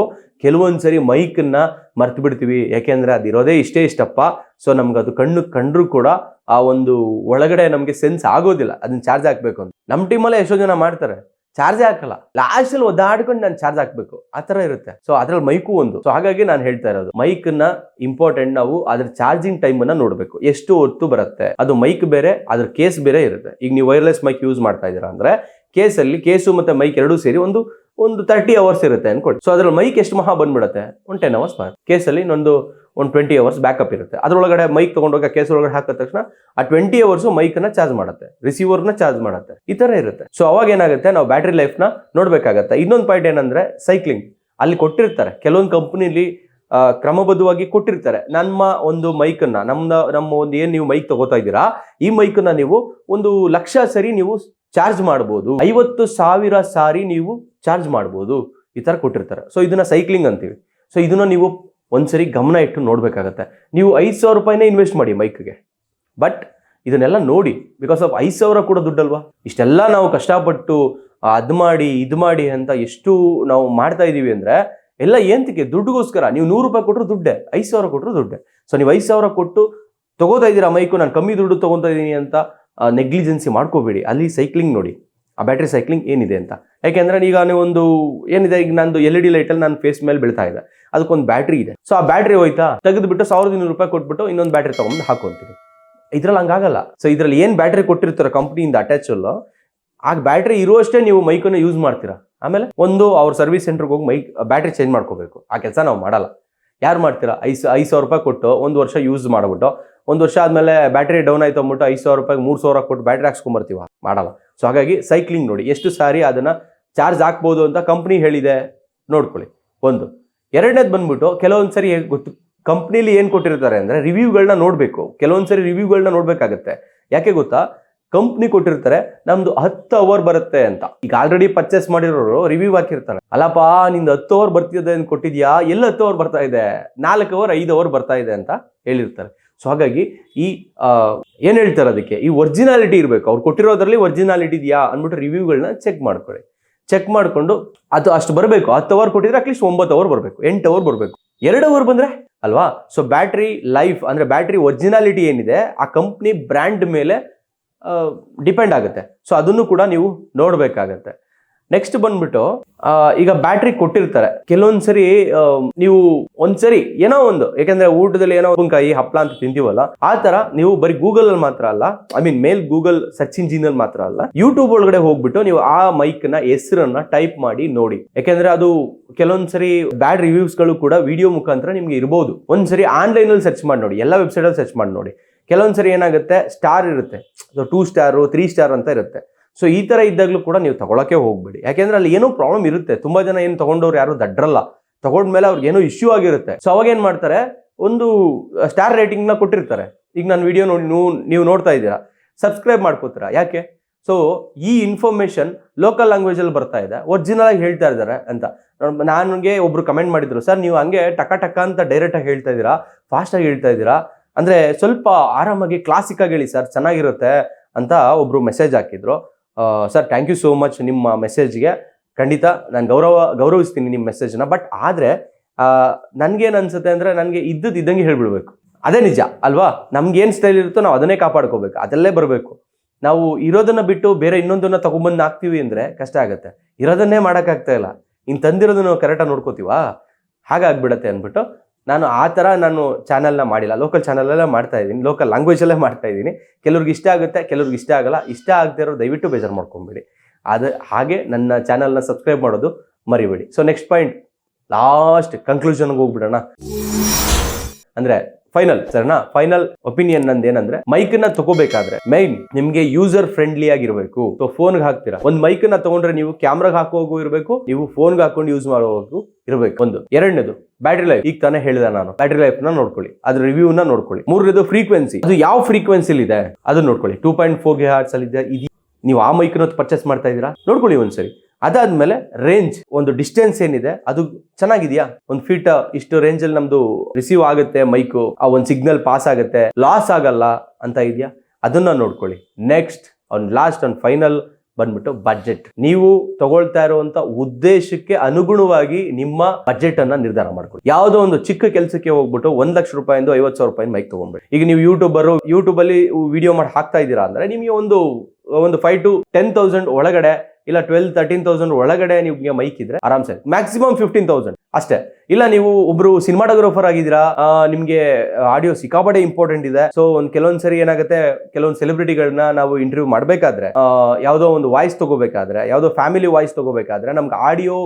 ಕೆಲವೊಂದ್ಸರಿ ಮೈಕ್ನ ಮರ್ತು ಬಿಡ್ತೀವಿ, ಯಾಕೆಂದ್ರೆ ಅದಿರೋದೇ ಇಷ್ಟಪ್ಪ. ಸೊ ನಮ್ಗೆ ಅದು ಕಂಡ್ರು ಕೂಡ ಆ ಒಂದು ಒಳಗಡೆ ನಮ್ಗೆ ಸೆನ್ಸ್ ಆಗೋದಿಲ್ಲ ಅದನ್ನ ಚಾರ್ಜ್ ಹಾಕ್ಬೇಕು ಅಂತ. ನಮ್ಮ ಟೀಮಲ್ಲೇ ಎಷ್ಟೋ ಜನ ಮಾಡ್ತಾರೆ, ಚಾರ್ಜ್ ಹಾಕಲ್ಲ, ಲಾಸ್ಟ್ ಅಲ್ಲಿ ಒದ್ದಾಡ್ಕೊಂಡು ನಾನು ಚಾರ್ಜ್ ಹಾಕ್ಬೇಕು, ಆ ತರ ಇರುತ್ತೆ. ಸೊ ಅದ್ರಲ್ಲಿ ಮೈಕು ಒಂದು. ಸೊ ಹಾಗಾಗಿ ನಾನು ಹೇಳ್ತಾ ಇರೋದು ಮೈಕ್ ನ ಇಂಪಾರ್ಟೆಂಟ್, ನಾವು ಅದ್ರ ಚಾರ್ಜಿಂಗ್ ಟೈಮ್ ಅನ್ನ ನೋಡ್ಬೇಕು, ಎಷ್ಟು ಹೊತ್ತು ಬರುತ್ತೆ. ಅದು ಮೈಕ್ ಬೇರೆ, ಅದ್ರ ಕೇಸ್ ಬೇರೆ ಇರುತ್ತೆ. ಈಗ ನೀವು ವೈರ್ಲೆಸ್ ಮೈಕ್ ಯೂಸ್ ಮಾಡ್ತಾ ಇದೀರಾ ಅಂದ್ರೆ ಕೇಸು ಮತ್ತೆ ಮೈಕ್ ಎರಡೂ ಸೇರಿ ಒಂದು 30 hours ಇರುತ್ತೆ ಅನ್ಕೊಳ್ಳಿ. ಸೊ ಅದ್ರಲ್ಲಿ ಮೈಕ್ ಎಷ್ಟು ಬಂದ್ಬಿಡುತ್ತೆ, ಒಂದು 10 hours ಬರುತ್ತೆ. ಕೇಸಲ್ಲಿ ಒಂದು 20 hours ಬ್ಯಾಕಪ್ ಇರುತ್ತೆ. ಅದ್ರೊಳಗಡೆ ಮೈಕ್ ತಗೊಂಡೋಗ ಕೇಸ್ ಒಳಗಡೆ ಹಾಕಿದ ತಕ್ಷಣ ಆ 20 hours ಮೈಕ್ ನ ಚಾರ್ಜ್ ಮಾಡುತ್ತೆ, ರಿಸೀವರ್ನ ಚಾರ್ಜ್ ಮಾಡುತ್ತೆ, ಈ ತರ ಇರುತ್ತೆ. ಸೊ ಅವಾಗ ಏನಾಗುತ್ತೆ, ನಾವು ಬ್ಯಾಟ್ರಿ ಲೈಫ್ ನ ನೋಡ್ಬೇಕಾಗತ್ತೆ. ಇನ್ನೊಂದು ಪಾಯಿಂಟ್ ಏನಂದ್ರೆ ಸೈಕ್ಲಿಂಗ್. ಅಲ್ಲಿ ಕೊಟ್ಟಿರ್ತಾರೆ ಕೆಲವೊಂದು ಕಂಪನಿಲಿ ಕ್ರಮಬದ್ಧವಾಗಿ ಕೊಟ್ಟಿರ್ತಾರೆ, ನಮ್ಮ ಒಂದು ಮೈಕ್ ಅನ್ನ, ನಮ್ಮ ಒಂದು ಏನ್ ನೀವು ಮೈಕ್ ತಗೋತಾ ಇದ್ದೀರಾ, ಈ ಮೈಕ್ ನ ನೀವು 1,00,000 ಸರಿ ನೀವು ಚಾರ್ಜ್ ಮಾಡಬಹುದು, 50,000 ಸಾರಿ ನೀವು ಚಾರ್ಜ್ ಮಾಡಬಹುದು, ಈ ತರ ಕೊಟ್ಟಿರ್ತಾರೆ. ಸೊ ಇದನ್ನ ಸೈಕ್ಲಿಂಗ್ ಅಂತೀವಿ. ಸೊ ಇದನ್ನ ನೀವು ಒಂದ್ಸರಿ ಗಮನ ಇಟ್ಟು ನೋಡ್ಬೇಕಾಗತ್ತೆ. ನೀವು 5,000 ರೂಪಾಯಿನೇ ಇನ್ವೆಸ್ಟ್ ಮಾಡಿ ಮೈಕ್ಗೆ, ಬಟ್ ಇದನ್ನೆಲ್ಲ ನೋಡಿ, ಬಿಕಾಸ್ ಆಫ್ 5,000 ಕೂಡ ದುಡ್ಡಲ್ವಾ. ಇಷ್ಟೆಲ್ಲ ನಾವು ಕಷ್ಟಪಟ್ಟು ಅದ್ ಮಾಡಿ ಇದು ಮಾಡಿ ಅಂತ ಎಷ್ಟು ನಾವು ಮಾಡ್ತಾ ಇದೀವಿ ಅಂದ್ರೆ ಎಲ್ಲ ಏಂತಕ್ಕೆ, ದುಡ್ಡುಗೋಸ್ಕರ. ನೀವು 100 ರೂಪಾಯಿ ಕೊಟ್ಟರು ದುಡ್ಡೆ, 5,000 ಕೊಟ್ಟರು ದುಡ್ಡೆ. ಸೊ ನೀವು 5,000 ಕೊಟ್ಟು ತಗೋತಾ ಇದ್ದೀರಾ ಮೈಕು, ನಾನು ಕಮ್ಮಿ ದುಡ್ಡು ತಗೋತಾ ಇದ್ದೀನಿ ಅಂತ ನೆಗ್ಲಿಜೆನ್ಸಿ ಮಾಡ್ಕೋಬೇಡಿ. ಅಲ್ಲಿ ಸೈಕ್ಲಿಂಗ್ ನೋಡಿ, ಆ ಬ್ಯಾಟ್ರಿ ಸೈಕ್ಲಿಂಗ್ ಏನಿದೆ ಅಂತ. ಯಾಕೆಂದ್ರೆ ಈಗ ನೀವು ಒಂದು ಏನಿದೆ, ಈಗ ನಂದು LED ಲೈಟಲ್ಲಿ ನಾನು ಫೇಸ್ ಮೇಲೆ ಬೀಳ್ತಾ ಇದೆ, ಅದಕ್ಕೊಂದು ಬ್ಯಾಟ್ರಿ ಇದೆ. ಸೊ ಆ ಬ್ಯಾಟ್ರಿ ಹೋಯ್ತಾ, ತೆಗೆದುಬಿಟ್ಟು 1,200 ರೂಪಾಯಿ ಕೊಟ್ಬಿಟ್ಟು ಇನ್ನೊಂದು ಬ್ಯಾಟ್ರಿ ತಗೊಂಡು ಹಾಕೊಂತೀನಿ. ಇದ್ರಲ್ಲಿ ಹಂಗಾಗಲ್ಲ. ಸೊ ಇದ್ರಲ್ಲಿ ಏನ್ ಬ್ಯಾಟ್ರಿ ಕೊಟ್ಟಿರ್ತಾರೆ ಕಂಪ್ನಿಯಿಂದ ಅಟ್ಯಾಚ್ ಅಲ್ಲ, ಆ ಬ್ಯಾಟ್ರಿ ಇರುವಷ್ಟೇ ನೀವು ಮೈಕನ್ನು ಯೂಸ್ ಮಾಡ್ತೀರಾ. ಆಮೇಲೆ ಅವ್ರ ಸರ್ವಿಸ್ ಸೆಂಟರ್ಗೆ ಹೋಗಿ ಬ್ಯಾಟ್ರಿ ಚೇಂಜ್ ಮಾಡ್ಕೋಬೇಕು. ಆ ಕೆಲಸ ನಾವು ಮಾಡಲ್ಲ. ಯಾರು ಮಾಡ್ತೀರಾ? 5,000 ರೂಪಾಯಿ ಕೊಟ್ಟು 1 ವರ್ಷ ಯೂಸ್ ಮಾಡ್ಬಿಟ್ಟು 1 ವರ್ಷ ಆದ್ಮೇಲೆ ಬ್ಯಾಟ್ರಿ ಡೌನ್ ಆಯ್ತು ಅಂದ್ಬಿಟ್ಟು 5,000 ರೂಪಾಯಿ 3,000 ಕೊಟ್ಟು ಬ್ಯಾಟ್ರಿ ಹಾಕ್ಸ್ಕೊಂಬರ್ತೀವ? ಮಾಡಲ್ಲ. ಸೊ ಹಾಗಾಗಿ ಸೈಕ್ಲಿಂಗ್ ನೋಡಿ, ಎಷ್ಟು ಸಾರಿ ಅದನ್ನ ಚಾರ್ಜ್ ಹಾಕ್ಬೋದು ಅಂತ ಕಂಪ್ನಿ ಹೇಳಿದೆ ನೋಡ್ಕೊಳ್ಳಿ. ಒಂದು. ಎರಡನೇದು ಬಂದ್ಬಿಟ್ಟು ಕೆಲವೊಂದ್ಸರಿ ಗೊತ್ತು, ಕಂಪ್ನಿಲಿ ಏನ್ ಕೊಟ್ಟಿರ್ತಾರೆ ಅಂದ್ರೆ ರಿವ್ಯೂಗಳನ್ನ ನೋಡ್ಬೇಕು. ಕೆಲವೊಂದ್ಸರಿ ರಿವ್ಯೂಗಳನ್ನ ನೋಡ್ಬೇಕಾಗತ್ತೆ. ಯಾಕೆ ಗೊತ್ತಾ, ಕಂಪ್ನಿ ಕೊಟ್ಟಿರ್ತಾರೆ ನಮ್ದು 10 hour ಬರುತ್ತೆ ಅಂತ. ಈಗ ಆಲ್ರೆಡಿ ಪರ್ಚೇಸ್ ಮಾಡಿರೋರು ರಿವ್ಯೂ ಹಾಕಿರ್ತಾರೆ, ಅಲ್ಲಪ್ಪ ನಿಂದು 10 hour ಬರ್ತಿದೆ ಅಂತ ಕೊಟ್ಟಿದ್ಯಾ, ಎಲ್ಲ 10 hour ಬರ್ತಾ ಇದೆ, 4 hour 5 hour ಬರ್ತಾ ಇದೆ ಅಂತ ಹೇಳಿರ್ತಾರೆ. ಸೊ ಹಾಗಾಗಿ ಈ ಏನ್ ಹೇಳ್ತಾರೆ ಅದಕ್ಕೆ, ಈ ಒರಿಜಿನಾಲಿಟಿ ಇರಬೇಕು. ಅವ್ರು ಕೊಟ್ಟಿರೋದ್ರಲ್ಲಿ ಒರಿಜಿನಾಲಿಟಿ ಇದೆಯಾ ಅಂದ್ಬಿಟ್ಟು ರಿವ್ಯೂಗಳನ್ನ ಚೆಕ್ ಮಾಡ್ಕೊಳ್ಳಿ. ಚೆಕ್ ಮಾಡ್ಕೊಂಡು ಅದು ಅಷ್ಟು ಬರಬೇಕು. 10 hour ಕೊಟ್ಟಿದ್ರೆ ಅಟ್ಲೀಸ್ಟ್ 9 hour ಬರಬೇಕು, 8 hour ಬರಬೇಕು. 2 hour ಬಂದ್ರೆ ಅಲ್ವಾ. ಸೊ ಬ್ಯಾಟ್ರಿ ಲೈಫ್ ಅಂದ್ರೆ ಬ್ಯಾಟ್ರಿ ಒರಿಜಿನಾಲಿಟಿ ಏನಿದೆ ಆ ಕಂಪ್ನಿ ಬ್ರ್ಯಾಂಡ್ ಮೇಲೆ ಡಿಪೆಂಡ್ ಆಗುತ್ತೆ. ಸೊ ಅದನ್ನು ಕೂಡ ನೀವು ನೋಡ್ಬೇಕಾಗತ್ತೆ. ನೆಕ್ಸ್ಟ್ ಬಂದ್ಬಿಟ್ಟು ಈಗ ಬ್ಯಾಟ್ರಿ ಕೊಟ್ಟಿರ್ತಾರೆ ಕೆಲವೊಂದ್ಸರಿ, ನೀವು ಒಂದ್ಸರಿ ಏನೋ ಒಂದು, ಯಾಕಂದ್ರೆ ಊಟದಲ್ಲಿ ಏನೋ ಉಪ್ಪಿನಕಾಯಿ ಹಪ್ಪಳ ಅಂತ ತಿಂತೀವಲ್ಲ, ಆ ತರ ನೀವು ಬರೀ ಗೂಗಲ್ ಅಲ್ಲಿ ಮಾತ್ರ ಅಲ್ಲ, ಮೇಲ್ ಗೂಗಲ್ ಸರ್ಚ್ ಇಂಜಿನ್ ಅಲ್ಲಿ ಮಾತ್ರ ಅಲ್ಲ, ಯೂಟ್ಯೂಬ್ ಒಳಗಡೆ ಹೋಗ್ಬಿಟ್ಟು ನೀವು ಆ ಮೈಕ್ ನ ಹೆಸರನ್ನ ಟೈಪ್ ಮಾಡಿ ನೋಡಿ. ಯಾಕಂದ್ರೆ ಅದು ಕೆಲವೊಂದ್ಸರಿ ಬ್ಯಾಡ್ ರಿವ್ಯೂಸ್ ಗಳು ಕೂಡ ವಿಡಿಯೋ ಮುಖಾಂತರ ನಿಮ್ಗೆ ಇರಬಹುದು. ಒಂದ್ಸರಿ ಆನ್ಲೈನ್ ಅಲ್ಲಿ ಸರ್ಚ್ ಮಾಡಿ ನೋಡಿ, ಎಲ್ಲ ವೆಬ್ಸೈಟ್ ಅಲ್ಲಿ ಸರ್ಚ್ ಮಾಡಿ ನೋಡಿ. ಕೆಲವೊಂದ್ಸರಿ ಏನಾಗುತ್ತೆ, ಸ್ಟಾರ್ ಇರುತ್ತೆ, 2 ಸ್ಟಾರ್ 3 ಸ್ಟಾರ್ ಅಂತ ಇರುತ್ತೆ. ಸೊ ಈ ತರ ಇದ್ದಾಗಲೂ ಕೂಡ ನೀವು ತಗೊಳಕ್ಕೆ ಹೋಗ್ಬೇಡಿ. ಯಾಕೆಂದ್ರೆ ಅಲ್ಲಿ ಏನೋ ಪ್ರಾಬ್ಲಮ್ ಇರುತ್ತೆ. ತುಂಬಾ ಜನ ಏನು ತಗೊಂಡವ್ರು ಯಾರು ದಡ್ರಲ್ಲ, ತಗೊಂಡ್ಮೇಲೆ ಅವ್ರಿಗೆ ಏನೋ ಇಶ್ಯೂ ಆಗಿರುತ್ತೆ. ಸೊ ಅವಾಗ ಏನ್ ಮಾಡ್ತಾರೆ, ಒಂದು ಸ್ಟಾರ್ ರೇಟಿಂಗ್ ನ ಕೊಟ್ಟಿರ್ತಾರೆ. ಈಗ ನಾನು ವಿಡಿಯೋ ನೋಡಿ ನೀವು ನೋಡ್ತಾ ಇದ್ದೀರಾ, ಸಬ್ಸ್ಕ್ರೈಬ್ ಮಾಡ್ಕೋತೀರಾ. ಯಾಕೆ? ಸೊ ಈ ಇನ್ಫಾರ್ಮೇಶನ್ ಲೋಕಲ್ ಲ್ಯಾಂಗ್ವೇಜ್ ಅಲ್ಲಿ ಬರ್ತಾ ಇದೆ, ಒರಿಜಿನಲ್ ಆಗಿ ಹೇಳ್ತಾ ಇದ್ದಾರೆ ಅಂತ. ನನಗೆ ಒಬ್ರು ಕಮೆಂಟ್ ಮಾಡಿದ್ರು, ಸರ್ ನೀವು ಹಂಗೆ ಟಕ ಅಂತ ಡೈರೆಕ್ಟ್ ಆಗಿ ಹೇಳ್ತಾ ಇದ್ದೀರಾ, ಫಾಸ್ಟ್ ಆಗಿ ಹೇಳ್ತಾ ಇದ್ದೀರಾ, ಅಂದ್ರೆ ಸ್ವಲ್ಪ ಆರಾಮಾಗಿ ಕ್ಲಾಸಿಕ್ ಆಗಿ ಹೇಳಿ ಸರ್, ಚೆನ್ನಾಗಿರುತ್ತೆ ಅಂತ ಒಬ್ರು ಮೆಸೇಜ್ ಹಾಕಿದ್ರು. Sir thank you so much ನಿಮ್ಮ ಮೆಸೇಜ್ಗೆ. ಖಂಡಿತ ನಾನು ಗೌರವಿಸ್ತೀನಿ ನಿಮ್ಮ ಮೆಸೇಜ್ನ. ಬಟ್ ಆದರೆ ನನಗೇನು ಅನ್ಸುತ್ತೆ ಅಂದರೆ, ನನಗೆ ಇದ್ದಂಗೆ ಹೇಳ್ಬಿಡ್ಬೇಕು. ಅದೇ ನಿಜ ಅಲ್ವಾ. ನಮ್ಗೆ ಏನು ಸ್ಟೈಲ್ ಇರುತ್ತೋ ನಾವು ಅದನ್ನೇ ಕಾಪಾಡ್ಕೋಬೇಕು, ಅದಲ್ಲೇ ಬರಬೇಕು. ನಾವು ಇರೋದನ್ನ ಬಿಟ್ಟು ಬೇರೆ ಇನ್ನೊಂದನ್ನ ತಗೊಂಬಂದು ಹಾಕ್ತೀವಿ ಅಂದರೆ ಕಷ್ಟ ಆಗುತ್ತೆ. ಇರೋದನ್ನೇ ಮಾಡೋಕ್ಕಾಗ್ತಾ ಇಲ್ಲ, ಇನ್ನು ತಂದಿರೋದನ್ನು ಕರೆಕ್ಟಾಗಿ ನೋಡ್ಕೋತೀವಾ, ಹಾಗಾಗ್ಬಿಡತ್ತೆ ಅಂದ್ಬಿಟ್ಟು ನಾನು ಆ ಥರ ನಾನು ಚಾನಲ್ನ ಮಾಡಿಲ್ಲ. ಲೋಕಲ್ ಚಾನಲಲ್ಲೇ ಮಾಡ್ತಾ ಇದ್ದೀನಿ, ಲೋಕಲ್ ಲ್ಯಾಂಗ್ವೇಜಲ್ಲೇ ಮಾಡ್ತಾ ಇದ್ದೀನಿ. ಕೆಲವ್ರಿಗೆ ಇಷ್ಟ ಆಗುತ್ತೆ, ಕೆಲವ್ರಿಗೆ ಇಷ್ಟ ಆಗಲ್ಲ. ಇಷ್ಟ ಆಗದೆ ಇರೋ ದಯವಿಟ್ಟು ಬೇಜಾರು ಮಾಡ್ಕೊಂಬೇಡಿ. ಹಾಗೆ ನನ್ನ ಚಾನಲ್ನ ಸಬ್ಸ್ಕ್ರೈಬ್ ಮಾಡೋದು ಮರಿಬೇಡಿ. ಸೊ ನೆಕ್ಸ್ಟ್ ಪಾಯಿಂಟ್, ಲಾಸ್ಟ್ ಕನ್ಕ್ಲೂಷನ್ಗೆ ಹೋಗ್ಬಿಡೋಣ. ಅಂದರೆ ಫೈನಲ್ ಸರಿನಾ, ಫೈನಲ್ ಒಪಿನಿಯನ್ ನಂದು ಏನಂದ್ರೆ, ಮೈಕ್ನ ತಗೋಬೇಕಾದ್ರೆ ಮೈನ್ ನಿಮ್ಗೆ ಯೂಸರ್ ಫ್ರೆಂಡ್ಲಿ ಆಗಿರ್ಬೇಕು. ಸೊ ಫೋನ್ಗೆ ಹಾಕ್ತೀರಾ, ಒಂದು ಮೈಕ್ನ ತಗೊಂಡ್ರೆ ನೀವು ಕ್ಯಾಮ್ರಾಗೆ ಹಾಕೋಗೂ ಇರಬೇಕು, ನೀವು ಫೋನ್ಗೆ ಹಾಕೊಂಡು ಯೂಸ್ ಮಾಡೋವರೆಗೂ ಇರಬೇಕು. ಒಂದು. ಎರಡನೇದು ಬ್ಯಾಟ್ರಿ ಲೈಫ್. ಈಗ ತಾನೇ ಹೇಳಿದೆ ನಾನು, ಬ್ಯಾಟ್ರಿ ಲೈಫ್ ನ ನೋಡ್ಕೊಳ್ಳಿ, ಅದ್ರ ರಿವ್ಯೂನ ನೋಡ್ಕೊಳ್ಳಿ. ಮೂರನೇದು ಫ್ರೀಕ್ವೆನ್ಸಿ, ಅದು ಯಾವ ಫ್ರೀಕ್ವೆನ್ಸಿಲಿ ಇದೆ ಅದನ್ನ ನೋಡ್ಕೊಳ್ಳಿ. 2.4 GHz ಅಲ್ಲಿ ಇದೆ, ನೀವು ಆ ಮೈಕ್ನ ಪರ್ಚೇಸ್ ಮಾಡ್ತಾ ಇದ್ದೀರಾ ನೋಡ್ಕೊಳ್ಳಿ ಒಂದ್ಸರಿ. ಅದಾದ್ಮೇಲೆ ರೇಂಜ್, ಒಂದು ಡಿಸ್ಟೆನ್ಸ್ ಏನಿದೆ ಅದು ಚೆನ್ನಾಗಿದೆಯಾ, ಒಂದು ಫೀಟ್ ಇಷ್ಟು ರೇಂಜ್ ಅಲ್ಲಿ ನಮ್ದು ರಿಸೀವ್ ಆಗುತ್ತೆ ಮೈಕು, ಆ ಒಂದು ಸಿಗ್ನಲ್ ಪಾಸ್ ಆಗುತ್ತೆ, ಲಾಸ್ ಆಗಲ್ಲ ಅಂತ ಇದೆಯಾ ಅದನ್ನ ನೋಡ್ಕೊಳ್ಳಿ. ನೆಕ್ಸ್ಟ್ ಲಾಸ್ಟ್ ಫೈನಲ್ ಬಂದ್ಬಿಟ್ಟು ಬಜೆಟ್. ನೀವು ತಗೊಳ್ತಾ ಇರುವಂತ ಉದ್ದೇಶಕ್ಕೆ ಅನುಗುಣವಾಗಿ ನಿಮ್ಮ ಬಜೆಟ್ ಅನ್ನ ನಿರ್ಧಾರ ಮಾಡ್ಕೊಳ್ಳಿ. ಯಾವುದೋ ಒಂದು ಚಿಕ್ಕ ಕೆಲಸಕ್ಕೆ ಹೋಗ್ಬಿಟ್ಟು 1 ಲಕ್ಷ ರೂಪಾಯಿಂದ 50,000 ರೂಪಾಯಿ ಮೈಕ್ ತಗೊಂಡ್ಬೇಡಿ. ಈಗ ನೀವು ಯೂಟ್ಯೂಬ್ ಅಲ್ಲಿ ವಿಡಿಯೋ ಮಾಡಿ ಹಾಕ್ತಾ ಇದ್ದೀರಾ ಅಂದ್ರೆ ನಿಮಗೆ ಒಂದು 5,000 to 10,000 ಒಳಗಡೆ, ಇಲ್ಲ 12,000-13,000 ಒಳಗಡೆ ನಿಮ್ಗೆ ಮೈಕ್ ಇದ್ರೆ ಆರಾಮ್ಸೆ, ಮ್ಯಾಕ್ಸಿಮಮ್ 15,000 ಅಷ್ಟೇ. ಇಲ್ಲ ನೀವು ಒಬ್ರು ಸಿನಿಮಾಟೋಗ್ರಾಫರ್ ಆಗಿದ್ದೀರಾ, ನಿಮ್ಗೆ ಆಡಿಯೋ ಸಿಕ್ಕಾಪಟ್ಟೆ ಇಂಪಾರ್ಟೆಂಟ್ ಇದೆ. ಸೊ ಕೆಲವೊಂದ್ಸರಿ ಏನಾಗುತ್ತೆ, ಕೆಲವೊಂದು ಸೆಲೆಬ್ರಿಟಿಗಳನ್ನ ನಾವು ಇಂಟರ್ವ್ಯೂ ಮಾಡ್ಬೇಕಾದ್ರೆ, ಯಾವುದೋ ಒಂದು ವಾಯ್ಸ್ ತಗೋಬೇಕಾದ್ರೆ, ಯಾವುದೋ ಫ್ಯಾಮಿಲಿ ವಾಯ್ಸ್ ತಗೋಬೇಕಾದ್ರೆ ನಮ್ಗೆ ಆಡಿಯೋ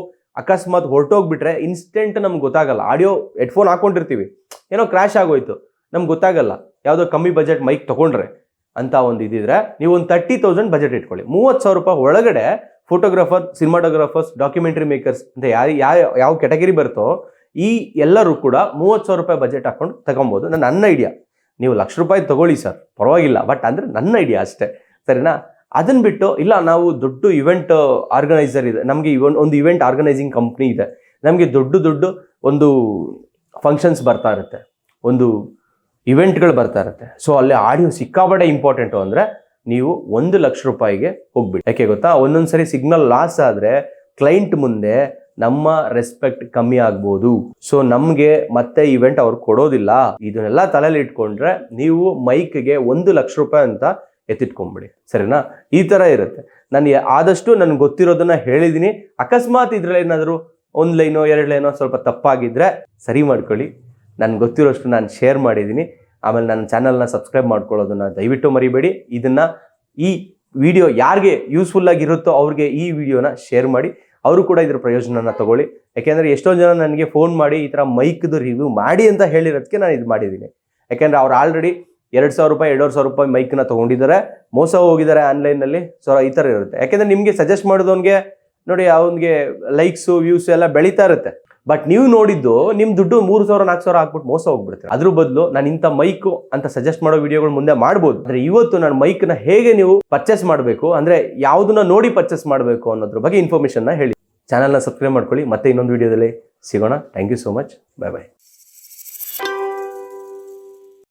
ಅಕಸ್ಮಾತ್ ಹೊರಟೋಗ್ಬಿಟ್ರೆ ಇನ್ಸ್ಟೆಂಟ್ ನಮ್ಗೆ ಗೊತ್ತಾಗಲ್ಲ. ಆಡಿಯೋ ಹೆಡ್ಫೋನ್ ಹಾಕೊಂಡಿರ್ತೀವಿ, ಏನೋ ಕ್ರಾಶ್ ಆಗೋಯ್ತು, ನಮ್ಗೆ ಗೊತ್ತಾಗಲ್ಲ. ಯಾವುದೋ ಕಮ್ಮಿ ಬಜೆಟ್ ಮೈಕ್ ತಗೊಂಡ್ರೆ ಅಂತ ಒಂದು ಇದಿದ್ರೆ ನೀವು ಒಂದು 30,000 ಬಜೆಟ್ ಇಟ್ಕೊಳ್ಳಿ. 30,000 ರೂಪಾಯಿ ಒಳಗಡೆ ಫೋಟೋಗ್ರಾಫರ್, ಸಿನಿಮಾಟೋಗ್ರಾಫರ್ಸ್, ಡಾಕ್ಯುಮೆಂಟ್ರಿ ಮೇಕರ್ಸ್ ಅಂತ ಯಾವ ಕ್ಯಾಟಗರಿ ಬರ್ತೋ ಈ ಎಲ್ಲರೂ ಕೂಡ 30,000 ರೂಪಾಯಿ ಬಜೆಟ್ ಹಾಕೊಂಡು ತಗೊಬೋದು. ನನ್ನ ಐಡಿಯಾ. ನೀವು 1 ಲಕ್ಷ ರೂಪಾಯಿ ತಗೊಳ್ಳಿ ಸರ್, ಪರವಾಗಿಲ್ಲ, ಬಟ್ ಅಂದರೆ ನನ್ನ ಐಡಿಯಾ ಅಷ್ಟೇ, ಸರಿನಾ. ಅದನ್ನ ಬಿಟ್ಟು ಇಲ್ಲ ನಾವು ದೊಡ್ಡ ಇವೆಂಟ್ ಆರ್ಗನೈಸರ್ ಇದೆ, ನಮಗೆ ಒಂದು ಇವೆಂಟ್ ಆರ್ಗನೈಸಿಂಗ್ ಕಂಪ್ನಿ ಇದೆ, ನಮಗೆ ದೊಡ್ಡ ಒಂದು ಫಂಕ್ಷನ್ಸ್ ಬರ್ತಾ ಇರುತ್ತೆ, ಒಂದು ಇವೆಂಟ್ಗಳು ಬರ್ತಾ ಇರುತ್ತೆ. ಸೊ ಅಲ್ಲಿ ಆಡಿಯೋ ಸಿಕ್ಕಾಪಟ್ಟೆ ಇಂಪಾರ್ಟೆಂಟು ಅಂದರೆ ನೀವು 1 ಲಕ್ಷ ರೂಪಾಯಿಗೆ ಹೋಗ್ಬಿಡಿ. ಯಾಕೆ ಗೊತ್ತಾ, ಒಂದೊಂದ್ಸರಿ ಸಿಗ್ನಲ್ ಲಾಸ್ ಆದರೆ ಕ್ಲೈಂಟ್ ಮುಂದೆ ನಮ್ಮ ರೆಸ್ಪೆಕ್ಟ್ ಕಮ್ಮಿ ಆಗ್ಬೋದು. ಸೊ ನಮಗೆ ಮತ್ತೆ ಇವೆಂಟ್ ಅವ್ರು ಕೊಡೋದಿಲ್ಲ. ಇದನ್ನೆಲ್ಲ ತಲೆಯಲ್ಲಿ ಇಟ್ಕೊಂಡ್ರೆ ನೀವು ಮೈಕ್ಗೆ 1 ಲಕ್ಷ ರೂಪಾಯಿ ಅಂತ ಎತ್ತಿಟ್ಕೊಂಡ್ಬಿಡಿ, ಸರಿನಾ. ಈ ಥರ ಇರುತ್ತೆ. ನಾನು ಆದಷ್ಟು ನನ್ಗೆ ಗೊತ್ತಿರೋದನ್ನ ಹೇಳಿದ್ದೀನಿ. ಅಕಸ್ಮಾತ್ ಇದ್ರಲ್ಲಿ ಏನಾದರೂ 1 ಲೈನೋ 2 ಲೈನೋ ಸ್ವಲ್ಪ ತಪ್ಪಾಗಿದ್ರೆ ಸರಿ ಮಾಡ್ಕೊಳ್ಳಿ. ನನ್ಗೆ ಗೊತ್ತಿರೋಷ್ಟು ನಾನು ಶೇರ್ ಮಾಡಿದ್ದೀನಿ. ಆಮೇಲೆ ನನ್ನ ಚಾನಲ್ನ ಸಬ್ಸ್ಕ್ರೈಬ್ ಮಾಡ್ಕೊಳ್ಳೋದನ್ನ ದಯವಿಟ್ಟು ಮರಿಬೇಡಿ. ಈ ವಿಡಿಯೋ ಯಾರಿಗೆ ಯೂಸ್ಫುಲ್ ಆಗಿರುತ್ತೋ ಅವ್ರಿಗೆ ಈ ವಿಡಿಯೋನ ಶೇರ್ ಮಾಡಿ, ಅವರು ಕೂಡ ಇದ್ರ ಪ್ರಯೋಜನನ ತಗೊಳ್ಳಿ. ಯಾಕೆಂದರೆ ಎಷ್ಟೊಂದು ಜನ ನನಗೆ ಫೋನ್ ಮಾಡಿ ಈ ಥರ ಮೈಕ್ದು ರಿವ್ಯೂ ಮಾಡಿ ಅಂತ ಹೇಳಿರೋದಕ್ಕೆ ನಾನು ಇದು ಮಾಡಿದ್ದೀನಿ. ಯಾಕೆಂದರೆ ಅವ್ರು ಆಲ್ರೆಡಿ 2,000 ರೂಪಾಯಿ 2,500 ರೂಪಾಯಿ ಮೈಕ್ನ ತೊಗೊಂಡಿದ್ದಾರೆ, ಮೋಸ ಹೋಗಿದ್ದಾರೆ ಆನ್ಲೈನಲ್ಲಿ. ಸೊ ಈ ಥರ ಇರುತ್ತೆ. ಯಾಕೆಂದರೆ ನಿಮಗೆ ಸಜೆಸ್ಟ್ ಮಾಡೋದವನಿಗೆ ನೋಡಿ, ಅವನಿಗೆ ಲೈಕ್ಸು ವ್ಯೂಸ್ ಎಲ್ಲ ಬೆಳೀತಾ ಇರುತ್ತೆ. ಬಟ್ ನೀವು ನೋಡಿದ್ದು ನಿಮ್ಮ ದುಡ್ಡು 3,000-4,000 ಹಾಕ್ಬಿಟ್ಟು ಮೋಸ ಹೋಗ್ಬಿಡ್ತೀರ. ಅದ್ರ ಬದಲು ನಾನು ಇಂಥ ಮೈಕು ಅಂತ ಸಜೆಸ್ಟ್ ಮಾಡೋ ವಿಡಿಯೋಗಳು ಮುಂದೆ ಮಾಡ್ಬೋದು. ಅಂದ್ರೆ ಇವತ್ತು ನಾನು ಮೈಕ್ನ ಹೇಗೆ ನೀವು ಪರ್ಚೇಸ್ ಮಾಡಬೇಕು, ಅಂದ್ರೆ ಯಾವುದನ್ನ ನೋಡಿ ಪರ್ಚೇಸ್ ಮಾಡಬೇಕು ಅನ್ನೋದ್ರ ಬಗ್ಗೆ ಇನ್ಫಾರ್ಮೇಶನ್ನ ಹೇಳಿ. ಚಾನಲ್ನ ಸಬ್ಸ್ಕ್ರೈಬ್ ಮಾಡ್ಕೊಳ್ಳಿ. ಮತ್ತೆ ಇನ್ನೊಂದು ವಿಡಿಯೋದಲ್ಲಿ ಸಿಗೋಣ. Thank you so much. Bye by.